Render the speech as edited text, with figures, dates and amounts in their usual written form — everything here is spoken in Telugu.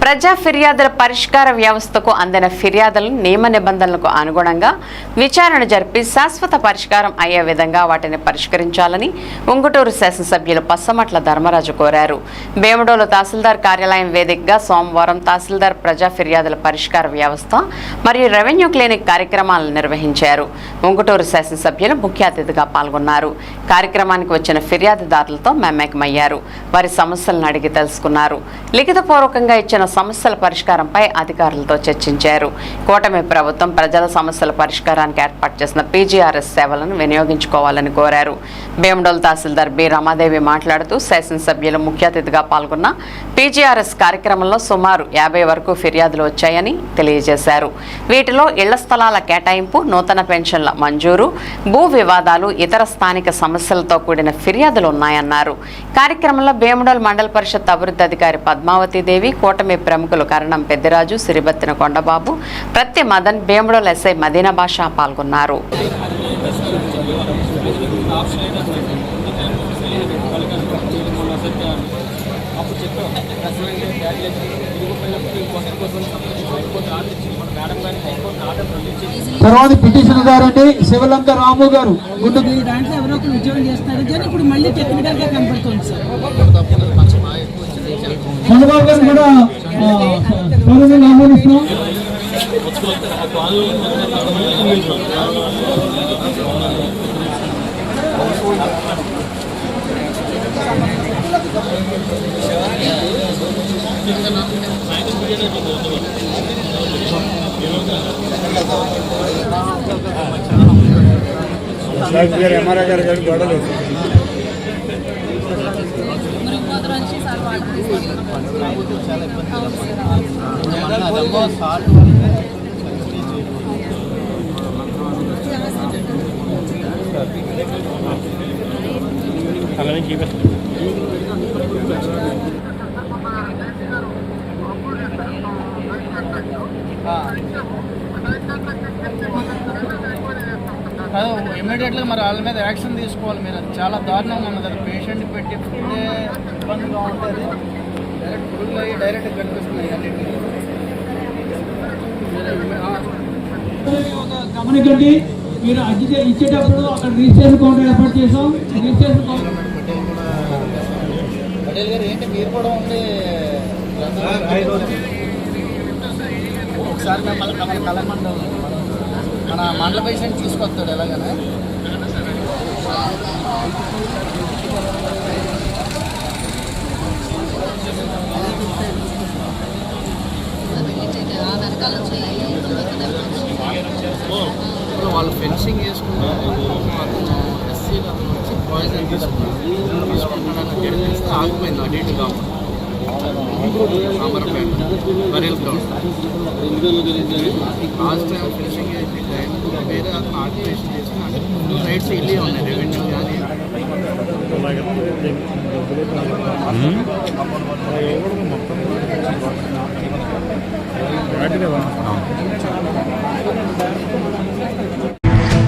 ప్రజా ఫిర్యాదుల పరిష్కార వ్యవస్థకు అందిన ఫిర్యాదులను నియమ నిబంధనలకు అనుగుణంగా విచారణ జరిపి శాశ్వత పరిష్కారం అయ్యే విధంగా వాటిని పరిష్కరించాలని ఉంగుటూరు శాసనసభ్యులు పచ్చమట్ల ధర్మరాజు కోరారు. భీమడోలు తహసీల్దార్ కార్యాలయం వేదికగా సోమవారం తహసీల్దార్ ప్రజా ఫిర్యాదుల పరిష్కార వ్యవస్థ మరియు రెవెన్యూ క్లినిక్ కార్యక్రమాలను నిర్వహించారు. ఉంగుటూరు శాసనసభ్యులు ముఖ్య అతిథిగా పాల్గొన్నారు. కార్యక్రమానికి వచ్చిన ఫిర్యాదుదారులతో మమేకమయ్యారు. వారి సమస్యలను అడిగి తెలుసుకున్నారు. లిఖితపూర్వకంగా ఇచ్చిన సమస్యల పరిష్కారంపై అధికారులతో చర్చించారు. కూటమి ప్రభుత్వం ప్రజల సమస్యల పరిష్కారానికి ఏర్పాటు చేసిన పీజీఆర్ఎస్ సేవలను వినియోగించుకోవాలని కోరారు. భీమడోలు తహసీల్దార్ బి రమాదేవి మాట్లాడుతూ శాసనసభ్యులు ముఖ్య అతిథిగా పాల్గొన్న పీజీఆర్ఎస్ కార్యక్రమంలో సుమారు 50 వరకు ఫిర్యాదులు వచ్చాయని తెలియజేశారు. వీటిలో ఇళ్ల స్థలాల కేటాయింపు, నూతన పెన్షన్ల మంజూరు, భూ వివాదాలు, ఇతర స్థానిక సమస్యలతో కూడిన ఫిర్యాదులు ఉన్నాయన్నారు. కార్యక్రమంలో భీమడోలు మండల పరిషత్ అభివృద్ధి అధికారి పద్మావతీదేవి, కూటమి ప్రముఖులు కరణం పెద్దిరాజు, సిరిబత్తిన కొండబాబు, ప్రత్తి మదన్, భీమడోలు ఎస్ఐ మదీనా బాషా పాల్గొన్నారు. తర్వాత పిటిషన్ గారండి శివలంక రాము గారు దాంట్లో ఎవరో ఒకరు ఉద్యోగం చేస్తారు కానీ ఇప్పుడు మళ్ళీ టెక్నికల్ గా కనపడుతుంది సార్. చంద్రబాబు గారు కూడా ఆమోదిస్తున్నాం. ఎంఆర్ఐ గారు గొడవలు ఇమ్మీడియట్గా మరి వాళ్ళ మీద యాక్షన్ తీసుకోవాలి. మీరు అది చాలా దారుణంగా ఉన్నది. అది పేషెంట్ పెట్టి ఫుడ్డే ఇబ్బందిగా ఉంటుంది. డైరెక్ట్ ఫుడ్ అయ్యి డైరెక్ట్ కనిపిస్తున్నాయి అన్నింటినీ. గమనికండి, మీరు అర్జీ ఇచ్చేటప్పుడు అక్కడ రిజిస్ట్రేషన్ కౌంటర్ ఏర్పాటు చేసాం. రిజిస్ట్రేషన్ కౌంటర్ పటేల్ గారు ఏంటి మీరు కూడా ఉండి ఒకసారి మిమ్మల్ని కలమండలం మన మండల పేషెంట్ తీసుకొస్తాడు ఎలాగనే. వాళ్ళు ఫెన్సింగ్ వేసుకుంటారు. ఎస్సీ వచ్చి పాయిజన్ తీసుకుంటాడని తెలిస్తే ఆగిపోయింది. అటు ఇటు కాకుండా Amarapeta burial ground last time finishing చేసి టైం వేరే అతను ఆక్యుపేషన్ చేసిన రైట్స్ ఇల్లే ఉన్నాయి. రెవెన్యూ కానీ